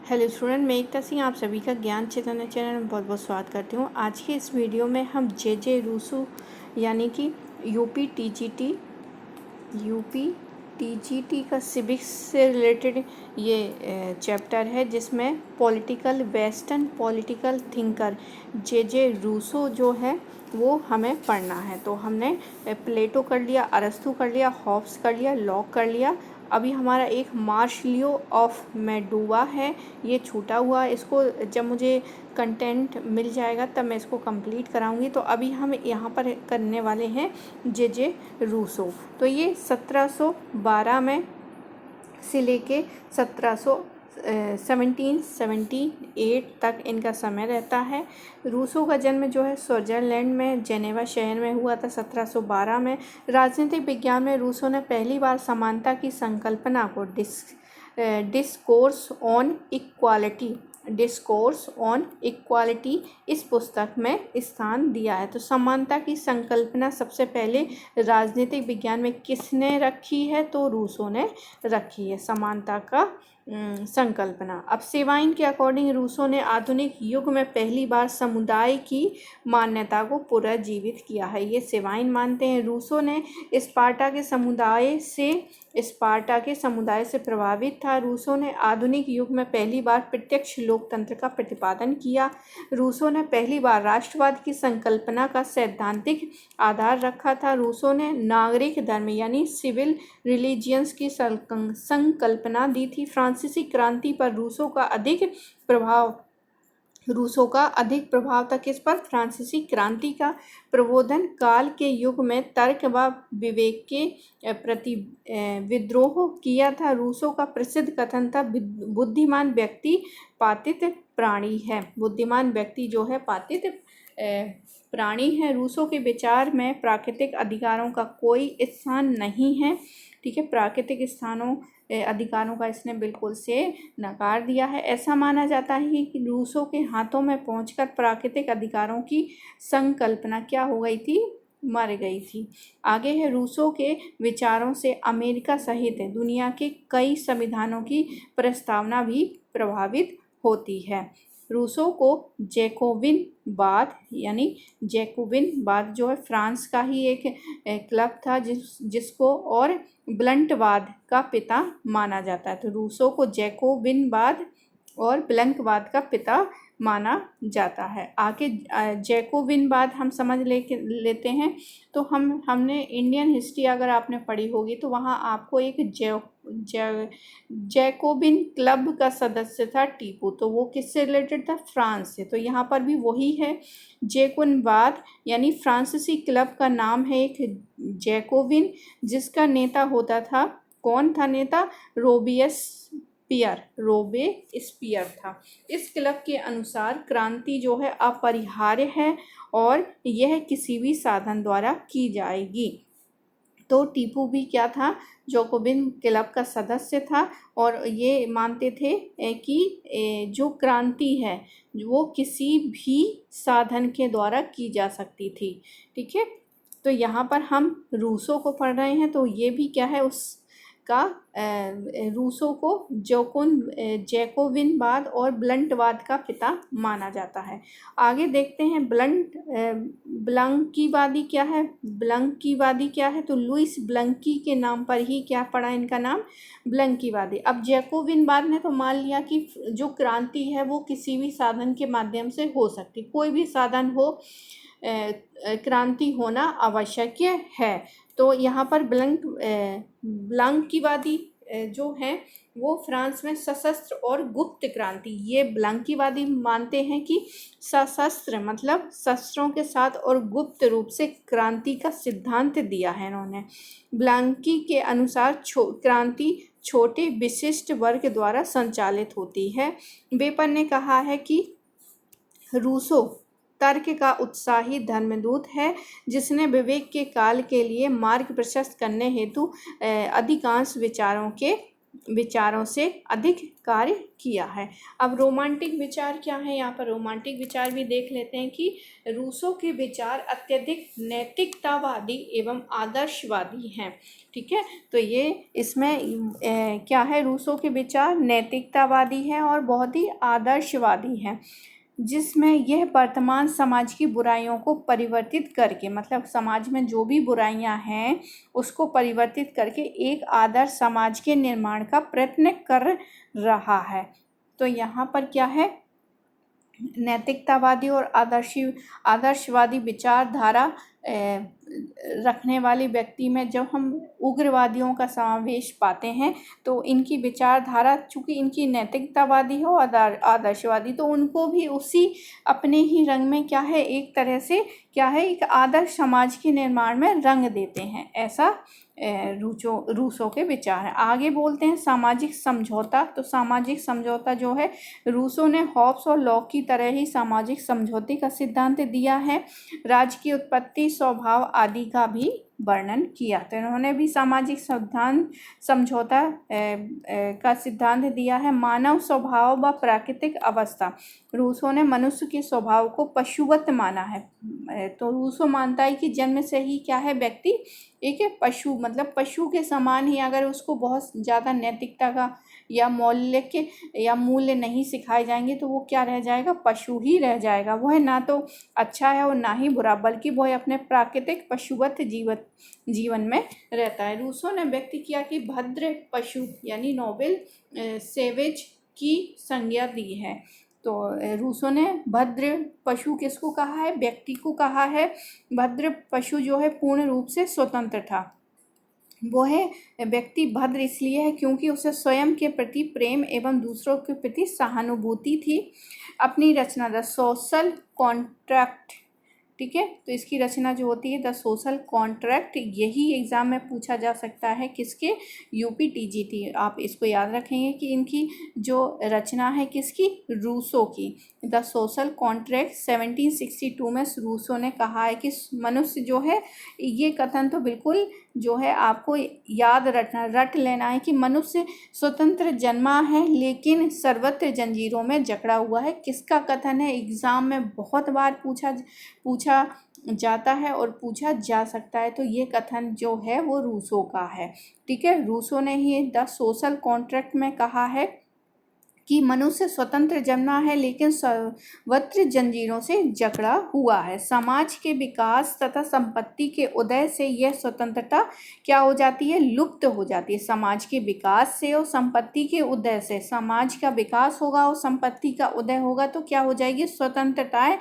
Hello student, मैं एकता सिंह आप सभी का ज्ञान चैतन्य चैनल में बहुत बहुत स्वागत करती हूँ। आज के इस वीडियो में हम जे रूसो यानी कि यूपी टीजीटी का सिविक्स से रिलेटेड ये चैप्टर है, जिसमें वेस्टर्न पॉलिटिकल थिंकर जे रूसो जो है वो हमें पढ़ना है। तो हमने प्लेटो कर लिया, अरस्तु कर लिया, हॉब्स कर लिया, लॉक कर लिया। अभी हमारा एक मार्शलियो ऑफ मेडुआ है, ये छूटा हुआ। इसको जब मुझे कंटेंट मिल जाएगा तब मैं इसको कंप्लीट कराऊंगी। तो अभी हम यहाँ पर करने वाले हैं जे रूसो। तो ये 1712 में से लेके 1778 तक इनका समय रहता है। रूसो का जन्म जो है स्विट्जरलैंड में जेनेवा शहर में हुआ था 1712 में। राजनीतिक विज्ञान में रूसो ने पहली बार समानता की संकल्पना को डिस्कोर्स ऑन इक्वालिटी इस पुस्तक में स्थान दिया है। तो समानता की संकल्पना सबसे पहले राजनीतिक विज्ञान में किसने रखी है? तो रूसो ने रखी है समानता का संकल्पना। अब सेवाइन के अकॉर्डिंग रूसो ने आधुनिक युग में पहली बार समुदाय की मान्यता को पुनर्जीवित किया है। ये सेवाइन मानते हैं। रूसो ने स्पार्टा के समुदाय से प्रभावित था। रूसो ने आधुनिक युग में पहली बार प्रत्यक्ष लोकतंत्र का प्रतिपादन किया। रूसो ने पहली बार राष्ट्रवाद की संकल्पना का सैद्धांतिक आधार रखा था। रूसो ने नागरिक धर्म यानी सिविल रिलीजियंस की संकल्पना दी थी। फ्रांसीसी क्रांति पर रूसो का अधिक प्रभाव था। किस पर? फ्रांसीसी क्रांति का। प्रबोधन काल के युग में तर्क व विवेक के प्रति विद्रोह किया था। रूसो का प्रसिद्ध कथन था, बुद्धिमान व्यक्ति पातित प्राणी है। बुद्धिमान व्यक्ति जो है पातित प्राणी है। रूसो के विचार में प्राकृतिक अधिकारों का कोई स्थान नहीं है। ठीक है, प्राकृतिक अधिकारों का इसने बिल्कुल से नकार दिया है। ऐसा माना जाता है कि रूसो के हाथों में पहुंचकर प्राकृतिक अधिकारों की संकल्पना क्या हो गई थी? मर गई थी। आगे है, रूसो के विचारों से अमेरिका सहित दुनिया के कई संविधानों की प्रस्तावना भी प्रभावित होती है। रूसो को जैकोबिनवाद जो है फ्रांस का ही एक क्लब था जिसको और ब्लंटवाद का पिता माना जाता है। तो रूसो को जैकोबिनवाद और ब्लंटवाद का पिता माना जाता है। आगे जैकोबिनवाद हम समझ लेते हैं। तो हमने इंडियन हिस्ट्री अगर आपने पढ़ी होगी तो वहाँ आपको एक जैकोबिन क्लब का सदस्य था टीपू। तो वो किससे रिलेटेड था? फ्रांस से। तो यहाँ पर भी वही है, जैकोबिनवाद यानी फ्रांसीसी क्लब का नाम है एक जैकोबिन, जिसका नेता होता था, कौन था नेता? रोबेस्पियर था। इस क्लब के अनुसार क्रांति जो है अपरिहार्य है और यह किसी भी साधन द्वारा की जाएगी। तो टीपू भी क्या था? जैकोबिन क्लब का सदस्य था और ये मानते थे कि जो क्रांति है वो किसी भी साधन के द्वारा की जा सकती थी। ठीक है, तो यहाँ पर हम रूसो को पढ़ रहे हैं। तो ये भी क्या है? रूसो को जैकोबिनवाद और ब्लंटवाद का पिता माना जाता है। आगे देखते हैं ब्लंकीवादी क्या है? तो लुइस ब्लंकी के नाम पर ही क्या पड़ा इनका नाम? ब्लंकीवादी। अब जैकोबिनवाद ने तो मान लिया कि जो क्रांति है वो किसी भी साधन के माध्यम से हो सकती, कोई भी साधन हो, क्रांति होना आवश्यक है। तो यहाँ पर ब्लंकीवादी जो हैं वो फ्रांस में सशस्त्र और गुप्त क्रांति, ये ब्लंकीवादी मानते हैं कि सशस्त्र मतलब शस्त्रों के साथ और गुप्त रूप से क्रांति का सिद्धांत दिया है इन्होंने। ब्लंकी के अनुसार क्रांति छोटे विशिष्ट वर्ग द्वारा संचालित होती है। वेपर ने कहा है कि रूसो तर्क का उत्साही धर्मदूत है, जिसने विवेक के काल के लिए मार्ग प्रशस्त करने हेतु अधिकांश विचारों के विचारों से अधिक कार्य किया है। अब रोमांटिक विचार क्या है, यहाँ पर रोमांटिक विचार भी देख लेते हैं कि रूसो के विचार अत्यधिक नैतिकतावादी एवं आदर्शवादी हैं। ठीक है, तो ये इसमें क्या है, रूसो के विचार नैतिकतावादी हैं और बहुत ही आदर्शवादी हैं, जिसमें यह वर्तमान समाज की बुराइयों को परिवर्तित करके, मतलब समाज में जो भी बुराइयां हैं उसको परिवर्तित करके एक आदर्श समाज के निर्माण का प्रयत्न कर रहा है। तो यहाँ पर क्या है, नैतिकतावादी और आदर्शवादी विचारधारा रखने वाले व्यक्ति में जब हम उग्रवादियों का समावेश पाते हैं तो इनकी विचारधारा, चूँकि इनकी नैतिकतावादी है और आदर्शवादी, तो उनको भी उसी अपने ही रंग में क्या है, एक तरह से क्या है, एक आदर्श समाज के निर्माण में रंग देते हैं। ऐसा रूसो के विचार हैं। आगे बोलते हैं सामाजिक समझौता। तो सामाजिक समझौता जो है, रूसो ने हॉब्स और लॉक की तरह ही सामाजिक समझौते का सिद्धांत दिया है। राज्य की उत्पत्ति, स्वभाव आदि का भी वर्णन किया। तो इन्होंने भी सामाजिक सिद्धांत समझौता का सिद्धांत दिया है। मानव स्वभाव व प्राकृतिक अवस्था। रूसो ने मनुष्य के स्वभाव को पशुवत माना है। तो रूसो मानता है कि जन्म से ही क्या है, व्यक्ति एक पशु, मतलब पशु के समान ही, अगर उसको बहुत ज़्यादा नैतिकता का या मूल्य नहीं सिखाए जाएंगे तो वो क्या रह जाएगा, पशु ही रह जाएगा। वह ना तो अच्छा है और ना ही बुरा, बल्कि वह अपने प्राकृतिक पशुवत जीवन में रहता है। रूसो ने व्यक्त किया कि भद्र पशु यानी नोबल सेवेज की संज्ञा दी है। तो रूसो ने भद्र पशु किसको कहा है, व्यक्ति को कहा है। भद्र पशु जो है पूर्ण रूप से स्वतंत्र था। वो है व्यक्ति भद्र इसलिए है क्योंकि उसे स्वयं के प्रति प्रेम एवं दूसरों के प्रति सहानुभूति थी। अपनी रचना द सोशल कॉन्ट्रैक्ट, ठीक है, तो इसकी रचना जो होती है द सोशल कॉन्ट्रैक्ट, यही एग्जाम में पूछा जा सकता है किसके, यूपी टीजीटी। आप इसको याद रखेंगे कि इनकी जो रचना है किसकी, रूसो की। द सोशल कॉन्ट्रैक्ट 1762 में रूसो ने कहा है कि मनुष्य जो है, ये कथन तो बिल्कुल जो है आपको याद रट लेना है कि मनुष्य स्वतंत्र जन्मा है लेकिन सर्वत्र जंजीरों में जकड़ा हुआ है। किसका कथन है, एग्जाम में बहुत बार पूछा जाता है और पूछा जा सकता है। तो ये कथन जो है वो रूसो का है। ठीक है, रूसो ने ही द सोशल कॉन्ट्रैक्ट में कहा है कि मनुष्य स्वतंत्र जन्मा है लेकिन सर्वत्र जंजीरों से जकड़ा हुआ है। समाज के विकास तथा संपत्ति के उदय से यह स्वतंत्रता क्या हो जाती है, लुप्त हो जाती है। समाज के विकास से और संपत्ति के उदय से, समाज का विकास होगा और संपत्ति का उदय होगा तो क्या हो जाएगी, स्वतंत्रताएं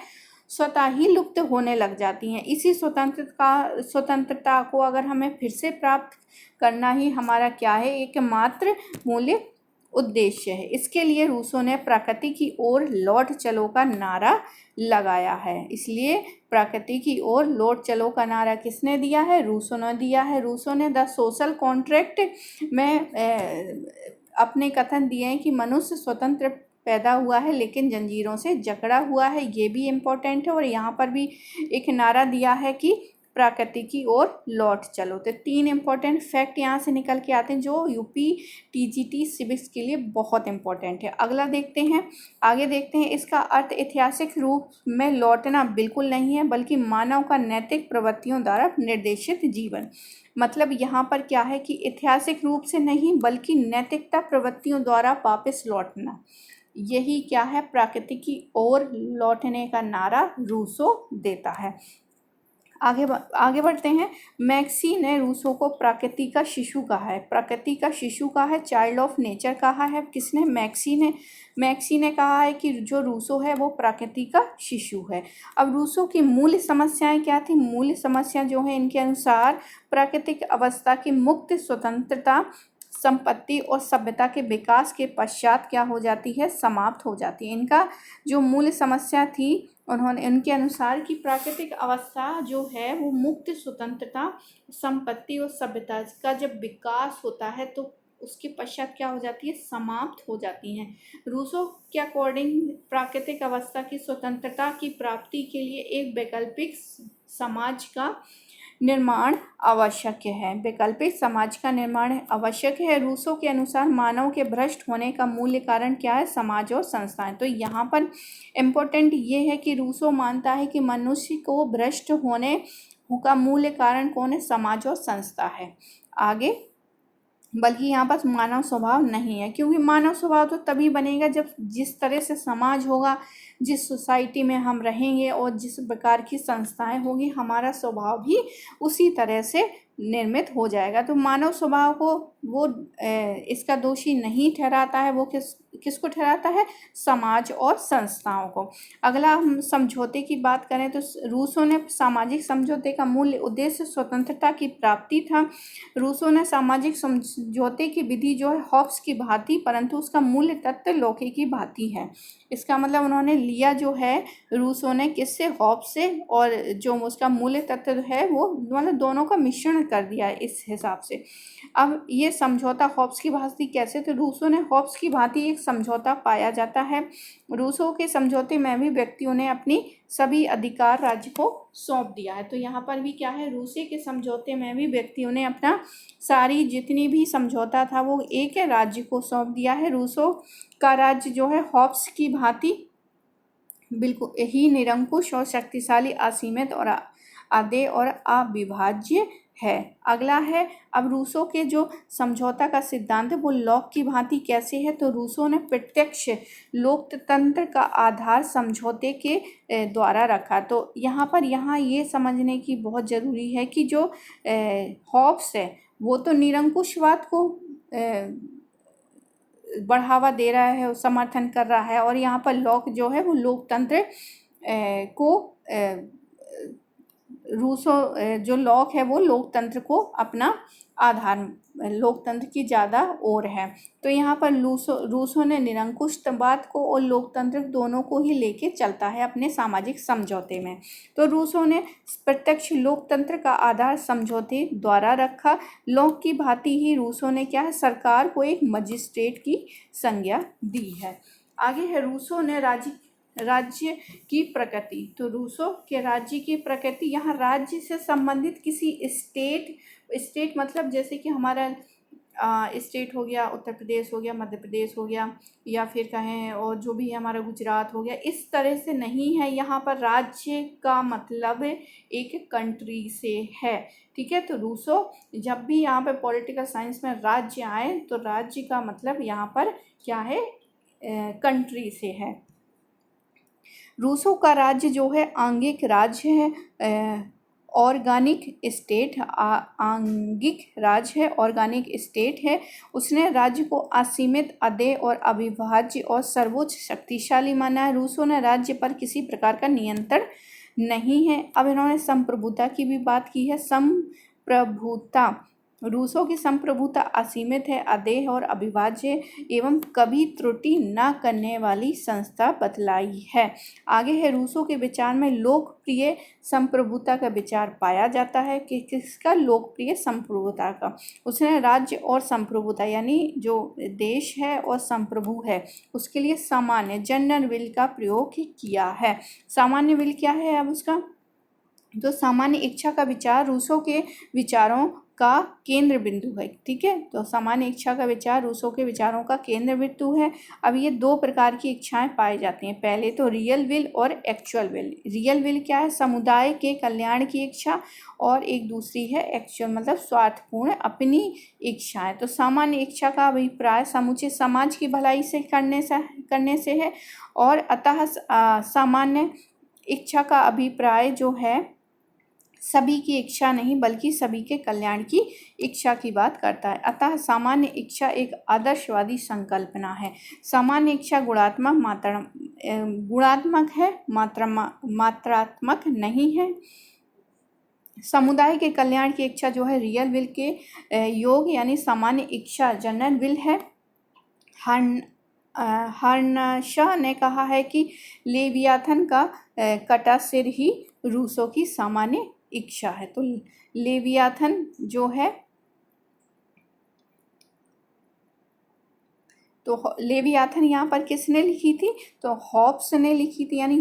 स्वतः ही लुप्त होने लग जाती हैं। इसी स्वतंत्रता को अगर हमें फिर से प्राप्त करना ही हमारा क्या है, एकमात्र मूल्य उद्देश्य है। इसके लिए रूसो ने प्रकृति की ओर लौट चलो का नारा लगाया है। इसलिए प्रकृति की ओर लौट चलो का नारा किसने दिया है, रूसो ने दिया है। रूसो ने द सोशल कॉन्ट्रैक्ट में अपने कथन दिए हैं कि मनुष्य स्वतंत्र पैदा हुआ है लेकिन जंजीरों से जकड़ा हुआ है, ये भी इम्पोर्टेंट है। और यहाँ पर भी एक नारा दिया है कि प्रकृति की ओर लौट चलो। तो 3 इम्पोर्टेंट फैक्ट यहाँ से निकल के आते हैं जो यूपी टीजीटी सिविक्स के लिए बहुत इम्पोर्टेंट है। अगला देखते हैं, आगे देखते हैं। इसका अर्थ ऐतिहासिक रूप में लौटना बिल्कुल नहीं है बल्कि मानव का नैतिक प्रवृत्तियों द्वारा निर्देशित जीवन। मतलब यहाँ पर क्या है कि ऐतिहासिक रूप से नहीं बल्कि नैतिकता प्रवृत्तियों द्वारा वापस लौटना, यही क्या है, प्रकृति की ओर लौटने का नारा रूसो देता है। आगे बढ़ते हैं। मैक्सी ने रूसो को प्रकृति का शिशु कहा है। प्रकृति का शिशु कहा है, चाइल्ड ऑफ नेचर कहा है। किसने, मैक्सी ने कहा है कि जो रूसो है वो प्रकृति का शिशु है। अब रूसो की मूल समस्याएं क्या थी, मूल समस्या जो है इनके अनुसार प्राकृतिक अवस्था की मुक्त स्वतंत्रता संपत्ति और सभ्यता के विकास के पश्चात क्या हो जाती है, समाप्त हो जाती है। इनका जो मूल समस्या थी, उन्होंने इनके अनुसार कि प्राकृतिक अवस्था जो है वो मुक्त स्वतंत्रता संपत्ति और सभ्यता का जब विकास होता है तो उसके पश्चात क्या हो जाती है, समाप्त हो जाती हैं। रूसो के अकॉर्डिंग प्राकृतिक अवस्था की स्वतंत्रता की प्राप्ति के लिए एक वैकल्पिक समाज का निर्माण आवश्यक है। वैकल्पिक समाज का निर्माण आवश्यक है। रूसो के अनुसार मानव के भ्रष्ट होने का मूल कारण क्या है? समाज और संस्थाएं। तो यहाँ पर इम्पोर्टेंट ये है कि रूसो मानता है कि मनुष्य को भ्रष्ट होने का मूल कारण कौन है? समाज और संस्था है। आगे, बल्कि यहाँ पर मानव स्वभाव नहीं है, क्योंकि मानव स्वभाव तो तभी बनेगा जब जिस तरह से समाज होगा, जिस सोसाइटी में हम रहेंगे और जिस प्रकार की संस्थाएं होंगी, हमारा स्वभाव भी उसी तरह से निर्मित हो जाएगा। तो मानव स्वभाव को वो इसका दोषी नहीं ठहराता है। वो किसको ठहराता है? समाज और संस्थाओं को। अगला हम समझौते की बात करें तो रूसो ने सामाजिक समझौते का मूल उद्देश्य स्वतंत्रता की प्राप्ति था। रूसो ने सामाजिक समझौते की विधि जो है हॉब्स की भांति, परंतु उसका मूल तत्व लोके की भांति है। इसका मतलब उन्होंने लिया जो है रूसो ने किससे? हॉब्स से, और जो उसका मूल तत्व है वो मतलब दोनों का मिश्रण कर दिया है इस हिसाब से। अब ये समझौता हॉब्स की भांति कैसे? तो रूसो ने हॉब्स की भांति एक समझौता पाया जाता है। रूसो के समझौते में भी व्यक्तियों ने अपनी सभी अधिकार राज्य को सौंप दिया है। तो यहाँ पर भी क्या है? रूसे के समझौते में भी व्यक्तियों ने अपना सारी जितनी भी समझौता था वो एक राज्य को सौंप दिया है। रूसो का राज्य जो है हॉब्स की भांति बिल्कुल ही निरंकुश और शक्तिशाली, असीमित और अदेय और अविभाज्य है। अगला है, अब रूसो के जो समझौता का सिद्धांत है वो लॉक की भांति कैसे है? तो रूसो ने प्रत्यक्ष लोकतंत्र का आधार समझौते के द्वारा रखा। तो यहाँ ये समझने की बहुत ज़रूरी है कि जो हॉब्स है वो तो निरंकुशवाद को बढ़ावा दे रहा है, समर्थन कर रहा है, और यहाँ पर लॉक जो है वो लोकतंत्र को रूसो जो लॉक है वो लोकतंत्र को अपना आधार, लोकतंत्र की ज़्यादा ओर है। तो यहाँ पर रूसो ने निरंकुशवाद को और लोकतंत्र दोनों को ही लेके चलता है अपने सामाजिक समझौते में। तो रूसो ने प्रत्यक्ष लोकतंत्र का आधार समझौते द्वारा रखा। लॉक की भांति ही रूसो ने क्या है? सरकार को एक मजिस्ट्रेट की संज्ञा दी है। आगे है रूसो ने राज्य की प्रकृति। तो रूसो के राज्य की प्रकृति, यहाँ राज्य से संबंधित किसी स्टेट मतलब जैसे कि हमारा स्टेट हो गया, उत्तर प्रदेश हो गया, मध्य प्रदेश हो गया, या फिर कहें और जो भी हमारा गुजरात हो गया, इस तरह से नहीं है। यहाँ पर राज्य का मतलब एक कंट्री से है। ठीक है, तो रूसो जब भी यहाँ पे पॉलिटिकल साइंस में राज्य आए तो राज्य का मतलब यहाँ पर क्या है? कंट्री से है। रूसो का राज्य जो है आंगिक राज्य है, ऑर्गेनिक स्टेट, आंगिक राज्य है, ऑर्गेनिक स्टेट है। उसने राज्य को असीमित, अदेय और अविभाज्य और सर्वोच्च शक्तिशाली माना है। रूसो ने राज्य पर किसी प्रकार का नियंत्रण नहीं है। अब इन्होंने संप्रभुता की भी बात की है। संप्रभुता, रूसो की संप्रभुता असीमित है, अदेय और अविभाज्य एवं कभी त्रुटि न करने वाली संस्था बतलाई है। आगे है, रूसो के विचार में लोकप्रिय संप्रभुता का विचार पाया जाता है कि किसका? लोकप्रिय संप्रभुता का। उसने राज्य और संप्रभुता यानी जो देश है और संप्रभु है उसके लिए सामान्य जनरल विल का प्रयोग किया है। सामान्य विल क्या है? अब उसका जो सामान्य इच्छा का विचार रूसो के विचारों का केंद्र बिंदु है। ठीक है, तो सामान्य इच्छा का विचार रूसो के विचारों का केंद्र बिंदु है। अब ये दो प्रकार की इच्छाएं पाई जाती हैं। पहले तो रियल विल और एक्चुअल विल। रियल विल क्या है? समुदाय के कल्याण की इच्छा, और एक दूसरी है एक्चुअल मतलब स्वार्थपूर्ण अपनी इच्छाएं। तो सामान्य इच्छा का अभिप्राय समूचे समाज की भलाई से करने से है, और अतः सामान्य इच्छा का अभिप्राय जो है सभी की इच्छा नहीं बल्कि सभी के कल्याण की इच्छा की बात करता है। अतः सामान्य इच्छा एक आदर्शवादी संकल्पना है। सामान्य इच्छा गुणात्मक है, मात्रात्मक नहीं है। समुदाय के कल्याण की इच्छा जो है रियल विल के योग यानी सामान्य इच्छा जनरल विल है। हर्नशा ने कहा है कि लेवियाथन का कटा सिर ही रूसो की सामान्य इच्छा है। तो लेवियाथन जो है, तो लेवियाथन यहाँ पर किसने लिखी थी? तो हॉब्स ने लिखी थी, यानी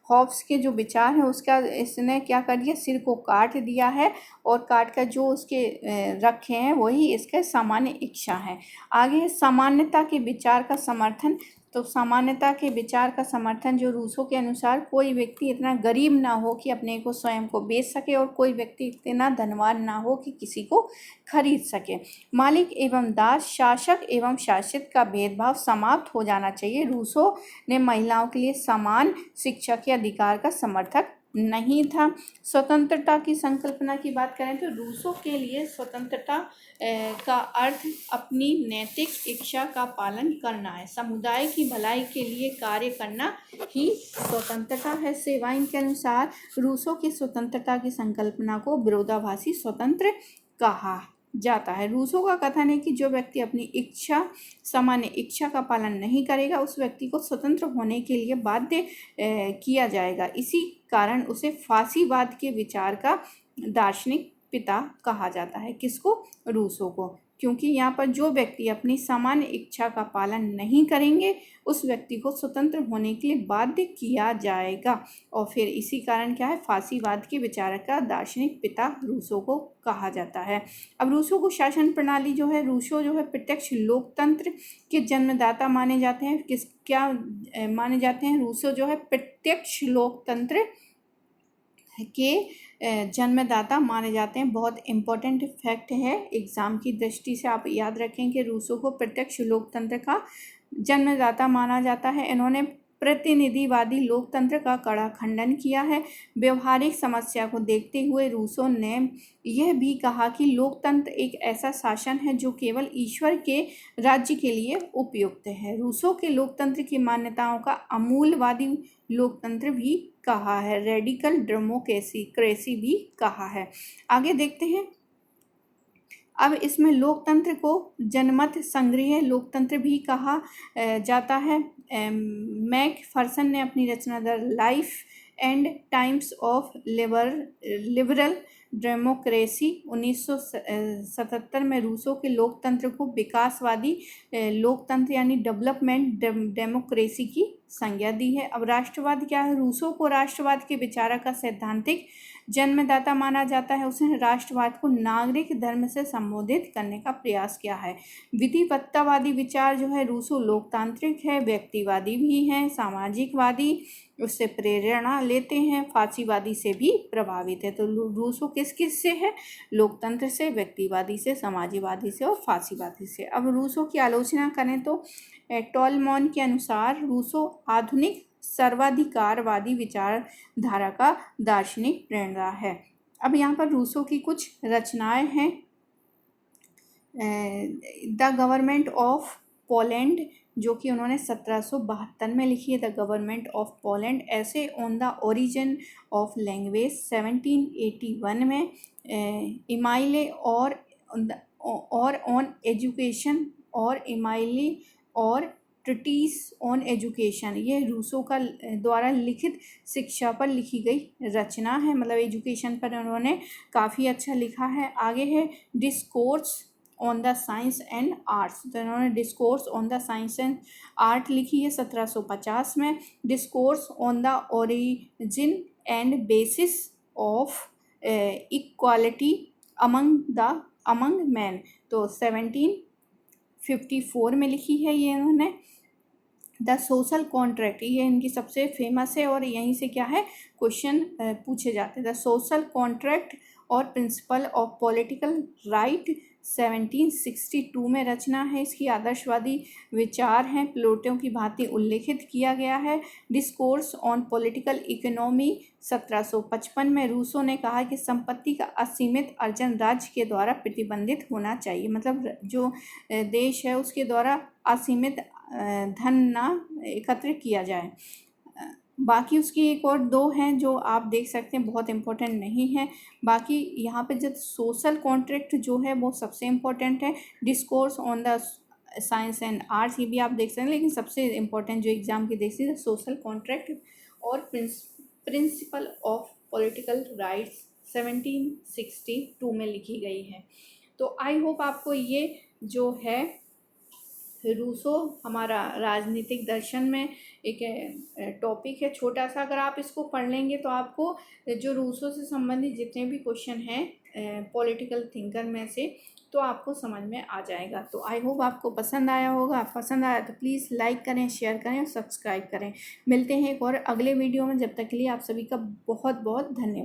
हॉब्स के जो विचार हैं उसका इसने क्या कर दिया, सिर को काट दिया है और काट कर जो उसके रखे हैं वही इसके सामान्य इच्छा है। आगे है सामान्यता के विचार का समर्थन। तो सामान्यता के विचार का समर्थन जो रूसो के अनुसार कोई व्यक्ति इतना गरीब ना हो कि अपने को स्वयं को बेच सके और कोई व्यक्ति इतना धनवान ना हो कि किसी को खरीद सके। मालिक एवं दास, शासक एवं शासित का भेदभाव समाप्त हो जाना चाहिए। रूसो ने महिलाओं के लिए समान शिक्षा के अधिकार का समर्थक नहीं था। स्वतंत्रता की संकल्पना की बात करें तो रूसो के लिए स्वतंत्रता का अर्थ अपनी नैतिक इच्छा का पालन करना है। समुदाय की भलाई के लिए कार्य करना ही स्वतंत्रता है। सेवाइन के अनुसार रूसो की स्वतंत्रता की संकल्पना को विरोधाभासी स्वतंत्र कहा जाता है। रूसो का कथन है कि जो व्यक्ति अपनी इच्छा, सामान्य इच्छा का पालन नहीं करेगा उस व्यक्ति को स्वतंत्र होने के लिए बाध्य किया जाएगा। इसी कारण उसे फांसीवाद के विचार का दार्शनिक पिता कहा जाता है। किसको? रूसो को। क्योंकि यहाँ पर जो व्यक्ति अपनी सामान्य इच्छा का पालन नहीं करेंगे उस व्यक्ति को स्वतंत्र होने के लिए बाध्य किया जाएगा और फिर इसी कारण क्या है, फांसीवाद के विचारक का दार्शनिक पिता रूसो को कहा जाता है। अब रूसो को शासन प्रणाली जो है, रूसो जो है प्रत्यक्ष लोकतंत्र के जन्मदाता माने जाते हैं। क्या माने जाते हैं? रूसो जो है प्रत्यक्ष लोकतंत्र के जन्मदाता माने जाते हैं। बहुत इम्पोर्टेंट फैक्ट है, एग्ज़ाम की दृष्टि से आप याद रखें कि रूसो को प्रत्यक्ष लोकतंत्र का जन्मदाता माना जाता है। इन्होंने प्रतिनिधिवादी लोकतंत्र का कड़ा खंडन किया है। व्यवहारिक समस्या को देखते हुए रूसो ने यह भी कहा कि लोकतंत्र एक ऐसा शासन है जो केवल ईश्वर के राज्य के लिए उपयुक्त है। रूसो के लोकतंत्र की मान्यताओं का अमूलवादी लोकतंत्र भी कहा है, रेडिकल डेमोक्रेसी भी कहा है। आगे देखते हैं। अब इसमें लोकतंत्र को जनमत संग्रह लोकतंत्र भी कहा जाता है। मैकफर्सन ने अपनी रचना the life and times of liberal democracy 1977 में रूसो के लोकतंत्र को विकासवादी लोकतंत्र यानी डेवलपमेंट डेमोक्रेसी की संज्ञा दी है। अब राष्ट्रवाद क्या है? रूसो को राष्ट्रवाद के विचारक का सैद्धांतिक जन्मदाता माना जाता है। उसने राष्ट्रवाद को नागरिक धर्म से संबोधित करने का प्रयास किया है। विधिवत्तावादी विचार जो है, रूसो लोकतांत्रिक है, व्यक्तिवादी भी हैं, सामाजिकवादी उससे प्रेरणा लेते हैं, फांसीवादी से भी प्रभावित है। तो रूसो किस किस से है? लोकतंत्र से, व्यक्तिवादी से, समाजवादी से और फांसीवादी से। अब रूसो की आलोचना करें तो टॉलमॉन के अनुसार रूसो आधुनिक सर्वाधिकारवादी विचारधारा का दार्शनिक प्रेरणा है। अब यहाँ पर रूसो की कुछ रचनाएं हैं। द गवर्नमेंट ऑफ पोलैंड जो कि उन्होंने 1772 में लिखी है। द गवर्नमेंट ऑफ पोलैंड, ऐसे on the origin of language 1781 में। इमाइले और ऑन एजुकेशन और इमाइली और ट्रिटीज ऑन एजुकेशन, ये रूसो का द्वारा लिखित शिक्षा पर लिखी गई रचना है। मतलब एजुकेशन पर उन्होंने काफ़ी अच्छा लिखा है। आगे है discourse on the science and arts, तो इन्होंने discourse on the science and art लिखी है 1750 में। Discourse on the origin and bases of equality among man, तो 1754 में लिखी है ये इन्होंने। द सोशल कॉन्ट्रैक्ट, ये इनकी सबसे फेमस है और यहीं से क्या है क्वेश्चन पूछे जाते हैं। द सोशल कॉन्ट्रैक्ट और प्रिंसिपल ऑफ पॉलिटिकल राइट 1762 में रचना है। इसकी आदर्शवादी विचार हैं, प्लेटो की भांति उल्लेखित किया गया है। डिस्कोर्स ऑन पॉलिटिकल इकोनॉमी 1755 में रूसो ने कहा कि संपत्ति का असीमित अर्जन राज्य के द्वारा प्रतिबंधित होना चाहिए। मतलब जो देश है उसके द्वारा असीमित धन ना एकत्र किया जाए। बाकी उसकी एक और दो हैं जो आप देख सकते हैं, बहुत इम्पोर्टेंट नहीं है। बाकी यहाँ पे जब सोशल कॉन्ट्रैक्ट जो है वो सबसे इम्पोर्टेंट है। Discourse on the science and arts, ये भी आप देख सकते हैं, लेकिन सबसे इम्पोर्टेंट जो एग्जाम की देखती है सोशल कॉन्ट्रैक्ट और प्रिंसिपल ऑफ पॉलिटिकल राइट्स 1762 में लिखी गई है। तो आई होप आपको ये जो है रूसो हमारा राजनीतिक दर्शन में एक टॉपिक है छोटा सा। अगर आप इसको पढ़ लेंगे तो आपको जो रूसो से संबंधित जितने भी क्वेश्चन हैं पॉलिटिकल थिंकर में से, तो आपको समझ में आ जाएगा। तो आई होप आपको पसंद आया होगा। पसंद आया तो प्लीज़ लाइक करें, शेयर करें और सब्सक्राइब करें। मिलते हैं एक और अगले वीडियो में। जब तक के लिए आप सभी का बहुत बहुत धन्यवाद।